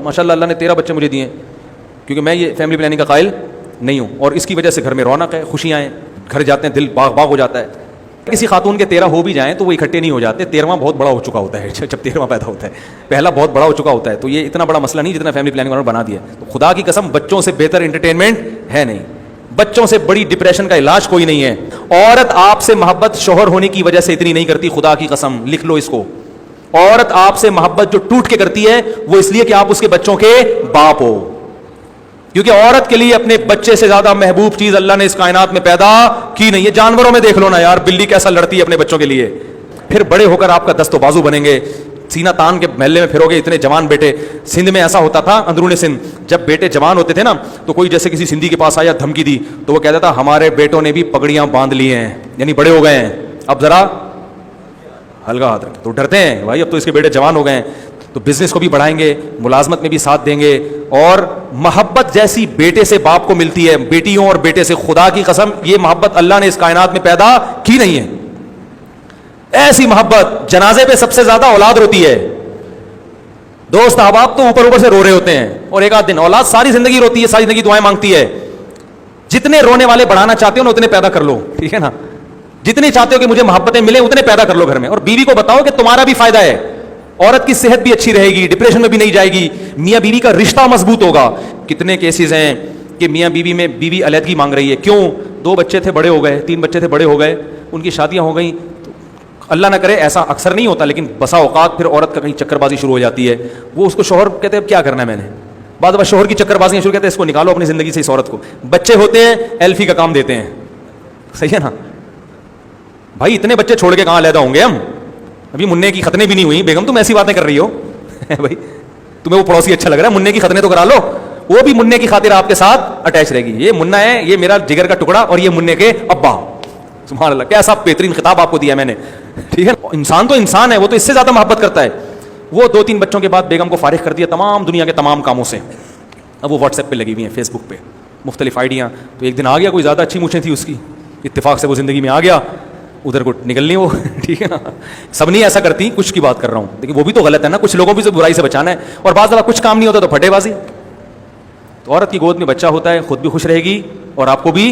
ماشاء اللہ اللہ نے 13 بچے مجھے دیے ہیں, کیونکہ میں یہ فیملی پلاننگ کا قائل نہیں ہوں, اور اس کی وجہ سے گھر میں رونق ہے, خوشیاں ہیں, گھر جاتے ہیں دل باغ باغ ہو جاتا ہے. کسی خاتون کے 13 ہو بھی جائیں تو وہ اکٹھے نہیں ہو جاتے, 13واں بہت بڑا ہو چکا ہوتا ہے جب 13واں پیدا ہوتا ہے, پہلا بہت بڑا ہو چکا ہوتا ہے. تو یہ اتنا بڑا مسئلہ نہیں جتنا فیملی پلاننگ والوں نے بنا دیا. تو خدا کی قسم بچوں سے بہتر انٹرٹینمنٹ ہے نہیں, بچوں سے بڑی ڈپریشن کا علاج کوئی نہیں ہے. عورت آپ سے محبت شوہر ہونے کی وجہ سے اتنی نہیں کرتی, خدا کی قسم لکھ لو اس کو. عورت آپ سے محبت جو ٹوٹ کے کرتی ہے وہ اس لیے کہ آپ اس کے بچوں کے باپ ہو, کیونکہ عورت کے لیے اپنے بچے سے زیادہ محبوب چیز اللہ نے اس کائنات میں پیدا کی نہیں ہے. جانوروں میں دیکھ لو نا یار, بلی کیسا لڑتی ہے اپنے بچوں کے لیے. پھر بڑے ہو کر آپ کا دست و بازو بنیں گے, سینہ تان کے محلے میں پھرو گے. اتنے جوان بیٹے, سندھ میں ایسا ہوتا تھا, اندرون سندھ, جب بیٹے جوان ہوتے تھے نا تو کوئی جیسے کسی سندھی کے پاس آیا دھمکی دی تو وہ کہتا تھا ہمارے بیٹوں نے بھی پگڑیاں باندھ لی ہیں, یعنی بڑے ہو گئے ہیں, اب ذرا ہلکا ہاتھ رکھیں. تو ڈرتے ہیں بھائی اب تو اس کے بیٹے جوان ہو گئے ہیں, تو بزنس کو بھی بڑھائیں گے, ملازمت میں بھی ساتھ دیں گے. اور محبت جیسی بیٹے سے باپ کو ملتی ہے, بیٹیوں اور بیٹے سے, خدا کی قسم یہ محبت اللہ نے اس کائنات میں پیدا کی نہیں ہے. ایسی محبت, جنازے پہ سب سے زیادہ اولاد روتی ہے. دوست احباب تو اوپر اوپر سے رو رہے ہوتے ہیں, اور ایک آدھ دن. اولاد ساری زندگی روتی ہے, ساری زندگی دعائیں مانگتی ہے. جتنے رونے والے بڑھانا چاہتے ہو نا اتنے پیدا کر لو, ٹھیک ہے نا. جتنے چاہتے ہو کہ مجھے محبتیں ملیں اتنے پیدا کر لو گھر میں, اور بیوی کو بتاؤ کہ تمہارا بھی فائدہ ہے, عورت کی صحت بھی اچھی رہے گی, ڈپریشن میں بھی نہیں جائے گی, میاں بیوی کا رشتہ مضبوط ہوگا. کتنے کیسز ہیں کہ میاں بیوی میں بیوی علیحدگی مانگ رہی ہے, کیوں؟ 2 بچے تھے بڑے ہو گئے, 3 بچے تھے بڑے ہو گئے, ان کی شادیاں ہو گئیں. اللہ نہ کرے ایسا اکثر نہیں ہوتا, لیکن بسا اوقات پھر عورت کا کہیں چکر بازی شروع ہو جاتی ہے. وہ اس کو شوہر کہتے ہیں کیا کرنا ہے میں نے, بعد میں شوہر کی چکر بازیاں شروع کہتے ہیں اس کو نکالو اپنی زندگی سے اس عورت کو. بچے ہوتے ہیں ایلفی کا کام دیتے ہیں, صحیح ہے نا بھائی. اتنے بچے چھوڑ کے کہاں علیحدہ ہوں گے ہم, ابھی منع کی ختنیں بھی نہیں ہوئی. بیگم تم ایسی باتیں کر رہی ہو بھائی, تمہیں وہ پڑوسی اچھا لگ رہا ہے, منع کی ختنیں تو کرا لو, وہ بھی منع کی خاطر آپ کے ساتھ اٹیچ رہے گی. یہ منع ہے, یہ میرا جگر کا ٹکڑا, اور یہ منع کے ابا. سبحان اللہ, کیسا بہترین خطاب آپ کو دیا میں نے, ٹھیک ہے. انسان تو انسان ہے, وہ تو اس سے زیادہ محبت کرتا ہے. وہ 2-3 بچوں کے بعد بیگم کو فارغ کر دیا تمام دنیا کے تمام کاموں سے. اب وہ واٹس ایپ پہ لگی ہوئی ہیں, فیس بک پہ مختلف آئیڈیاں. تو ایک دن آ گیا, کوئی زیادہ اچھی مونچھیں تھی اس کی, اتفاق سے وہ زندگی میں آ گیا, ادھر کو نکلنی وہ, ٹھیک ہے نا. سب نہیں ایسا کرتی, کچھ کی بات کر رہا ہوں, لیکن وہ بھی تو غلط ہے نا, کچھ لوگوں بھی سے برائی سے بچانا ہے. اور بعض دفعہ کچھ کام نہیں ہوتا تو پھٹے بازی. تو عورت کی گود میں بچہ ہوتا ہے, خود بھی خوش رہے گی اور آپ کو بھی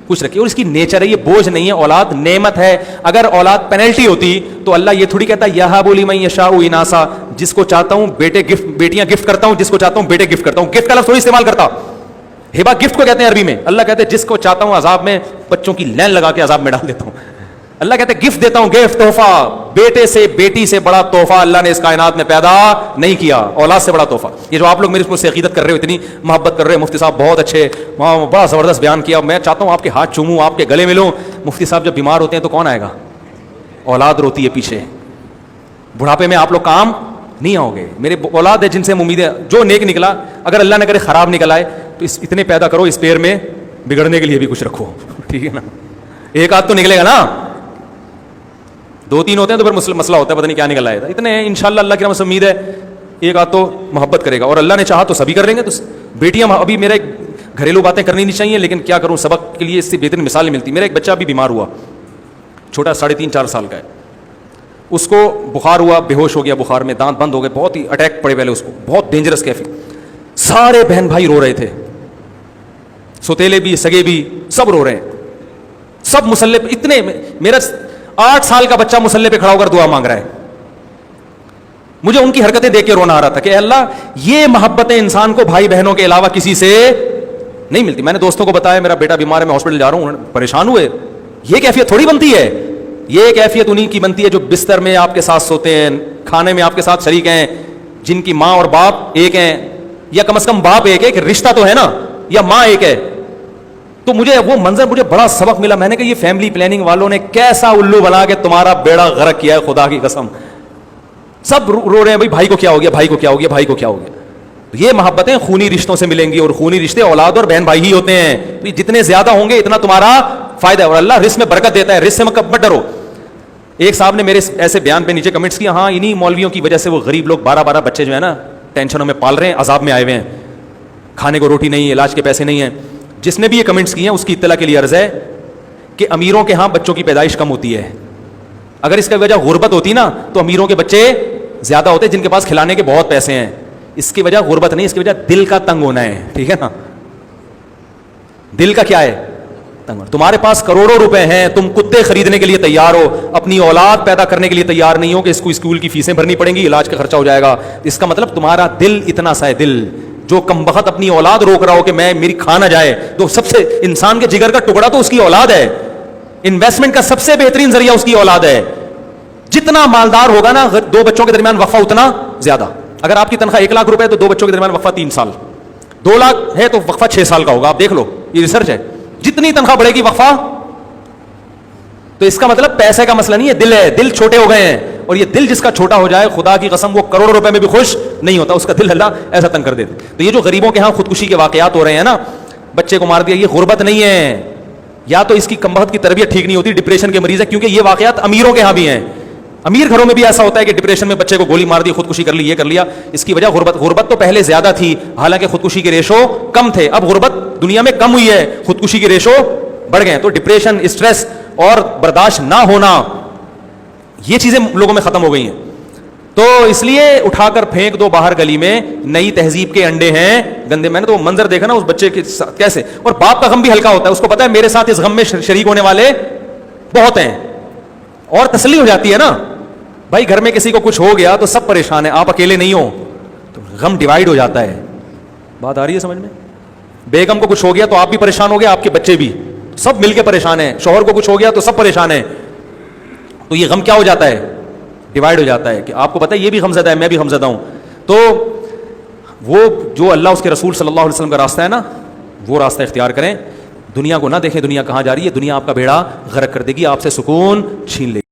خوش رکھے, اور اس کی نیچر ہے, یہ بوجھ نہیں ہے. اولاد نعمت ہے. اگر اولاد پینلٹی ہوتی تو اللہ یہ تھوڑی کہتا یہب لمن یشاء اناسا, جس کو چاہتا ہوں بیٹے گفٹ, بیٹیاں گفٹ کرتا ہوں, جس کو چاہتا ہوں بیٹے گفٹ کرتا ہوں. گفٹ کا لفظ تھوڑی استعمال کرتا, ہبا گفٹ کو کہتے ہیں عربی میں. اللہ کہتے ہیں جس کو چاہتا ہوں عذاب میں بچوں کی لین لگا کے عذاب میں ڈال دیتا ہوں. اللہ کہتے ہیں گفٹ دیتا ہوں, گفٹ, تحفہ. بیٹے سے بیٹی سے بڑا تحفہ اللہ نے اس کائنات میں پیدا نہیں کیا, اولاد سے بڑا تحفہ. یہ جو آپ لوگ میرے سے عقیدت کر رہے ہو, اتنی محبت کر رہے ہو, مفتی صاحب بہت اچھے, بڑا زبردست بیان کیا, میں چاہتا ہوں آپ کے ہاتھ چوموں, آپ کے گلے ملوں. مفتی صاحب جب بیمار ہوتے ہیں تو کون آئے گا؟ اولاد روتی ہے پیچھے. بڑھاپے میں آپ لوگ کام نہیں آؤ گے. میرے اولاد ہے جن سے ہم امید ہے, جو نیک نکلا, اگر اللہ نہ کرے خراب نکل آئے تو اتنے پیدا کرو, اس پیر میں بگڑنے کے لیے بھی کچھ رکھو, ٹھیک ہے نا. ایک آدھ تو نکلے گا نا, 2-3 ہوتے ہیں تو پھر مسئلہ ہوتا ہے, پتہ نہیں کیا نکل آئے گا. اتنے ہیں انشاءاللہ, اللہ کی رحمت سے امید ہے ایک آدھ تو محبت کرے گا, اور اللہ نے چاہا تو سبھی کر لیں گے. تو بیٹیاں, ابھی میرا ایک گھریلو باتیں کرنی نہیں چاہیے, لیکن کیا کروں, سبق کے لیے اس سے بہترین مثال نہیں ملتی. میرا ایک بچہ ابھی بیمار ہوا, چھوٹا 3.5-4 سال کا ہے. اس کو بخار ہوا, بے ہوش ہو گیا بخار میں, دانت بند ہو گئے, بہت ہی اٹیک پڑے پہلے اس کو, بہت ڈینجرس کیفی. سارے بہن بھائی رو رہے تھے, سوتیلے بھی سگے بھی سب رو رہے ہیں, سب مسلح پہ. اتنے, میرا 8 سال کا بچہ مسلح پہ کھڑا ہو کر دعا مانگ رہا ہے. مجھے ان کی حرکتیں دیکھ کے رونا آ رہا تھا کہ اللہ, یہ محبتیں انسان کو بھائی بہنوں کے علاوہ کسی سے نہیں ملتی. میں نے دوستوں کو بتایا میرا بیٹا بیمار ہے, میں ہاسپٹل جا رہا ہوں, پریشان ہوئے. یہ کیفیت تھوڑی بنتی ہے, یہ کیفیت انہیں کی بنتی ہے جو بستر میں آپ کے ساتھ سوتے ہیں, کھانے میں آپ کے ساتھ شریک ہیں, جن کی ماں اور باپ ایک ہیں, یا کم از کم باپ ایک ہے, کہ رشتہ تو ہے نا, یا ماں ایک ہے. تو مجھے وہ منظر, مجھے بڑا سبق ملا. میں نے کہا یہ فیملی پلاننگ والوں نے کیسا الو بنا کے تمہارا بیڑا غرق کیا ہے, خدا کی قسم. سب رو رہے ہیں, بھائی کو کیا ہو گیا, بھائی کو کیا ہو گیا, بھائی کو کیا ہو گیا. یہ محبتیں خونی رشتوں سے ملیں گی, اور خونی رشتے اولاد اور بہن بھائی ہی ہوتے ہیں. جتنے زیادہ ہوں گے اتنا تمہارا فائدہ ہے, اور اللہ رزق میں برکت دیتا ہے, رزق سے مت ڈرو. ایک صاحب نے میرے ایسے بیان پہ نیچے کمنٹس کیا, ہاں انہی مولویوں کی وجہ سے وہ غریب لوگ 12 بچے جو ہے نا ٹینشنوں میں پال رہے ہیں, عذاب میں آئے ہوئے ہیں, کھانے کو روٹی نہیں, علاج کے پیسے نہیں ہیں. جس نے بھی یہ کمنٹس کیے ہیں اس کی اطلاع کے لیے عرض ہے کہ امیروں کے ہاں بچوں کی پیدائش کم ہوتی ہے. اگر اس کا وجہ غربت ہوتی نا تو امیروں کے بچے زیادہ ہوتے, جن کے پاس کھلانے کے بہت پیسے ہیں. اس کی وجہ غربت نہیں, اس کی وجہ دل کا تنگ ہونا ہے, ٹھیک ہے نا, دل کا کیا ہے تنگ. تمہارے پاس کروڑوں روپے ہیں, تم کتے خریدنے کے لیے تیار ہو, اپنی اولاد پیدا کرنے کے لیے تیار نہیں ہو کہ اس کو اسکول کی فیسیں بھرنی پڑیں گی, علاج کا خرچہ ہو جائے گا. اس کا مطلب تمہارا دل اتنا سا ہے, دل جو کم وقت اپنی اولاد روک رہا ہو کہ میں میری کھا نہ جائے. تو سب سے انسان کے جگر کا ٹکڑا تو اس کی اولاد ہے, انویسٹمنٹ کا سب سے بہترین ذریعہ اس کی اولاد ہے. جتنا مالدار ہوگا نا, دو بچوں کے درمیان وقفہ اتنا زیادہ. اگر آپ کی تنخواہ 1 لاکھ روپے ہے تو 2 بچوں کے درمیان وقفہ 3 سال, 2 لاکھ ہے تو وقفہ 6 سال کا ہوگا. آپ دیکھ لو, یہ ریسرچ ہے. جتنی تنخواہ بڑھے گی وقفہ, تو اس کا مطلب پیسے کا مسئلہ نہیں ہے, دل ہے. دل چھوٹے ہو گئے ہیں, اور یہ دل جس کا چھوٹا ہو جائے, خدا کی قسم وہ کروڑوں روپے میں بھی خوش نہیں ہوتا, اس کا دل اللہ ایسا تنگ کر دیتے. تو یہ جو غریبوں کے ہاں خودکشی کے واقعات ہو رہے ہیں نا, بچے کو مار دیا, یہ غربت نہیں ہے, یا تو اس کی کم وقت کی تربیت ٹھیک نہیں ہوتی, ڈپریشن کے مریض ہے. کیونکہ یہ واقعات امیروں کے ہاں بھی ہیں, امیر گھروں میں بھی ایسا ہوتا ہے کہ ڈپریشن میں بچے کو گولی مار دی, خودکشی کر لی, یہ کر لیا. اس کی وجہ غربت. غربت تو پہلے زیادہ تھی, حالانکہ خودکشی کے ریشو کم تھے. اب غربت دنیا میں کم ہوئی ہے, خودکشی کے ریشو بڑھ گئے. تو ڈپریشن, اسٹریس اور برداشت نہ ہونا, یہ چیزیں لوگوں میں ختم ہو گئی ہیں. تو اس لیے اٹھا کر پھینک دو باہر گلی میں, نئی تہذیب کے انڈے ہیں گندے. میں نے تو وہ منظر دیکھا نا اس بچے کے ساتھ کیسے, اور باپ کا غم بھی ہلکا ہوتا ہے, اس کو پتا ہے میرے ساتھ اس غم میں شریک ہونے والے بہت ہیں, اور تسلی ہو جاتی ہے نا. بھائی گھر میں کسی کو کچھ ہو گیا تو سب پریشان ہیں, آپ اکیلے نہیں ہو, تو غم ڈیوائیڈ ہو جاتا ہے. بات آ رہی ہے سمجھ میں؟ بیگم کو کچھ ہو گیا تو آپ بھی پریشان ہو گئے, آپ کے بچے بھی, سب مل کے پریشان ہیں. شوہر کو کچھ ہو گیا تو سب پریشان ہیں. تو یہ غم کیا ہو جاتا ہے, ڈیوائیڈ ہو جاتا ہے, کہ آپ کو پتہ ہے یہ بھی غم زدہ ہے, میں بھی غم زدہ ہوں. تو وہ جو اللہ اس کے رسول صلی اللہ علیہ وسلم کا راستہ ہے نا, وہ راستہ اختیار کریں. دنیا کو نہ دیکھیں دنیا کہاں جا رہی ہے, دنیا آپ کا بیڑا غرق کر دے گی, آپ سے سکون چھین لے گی.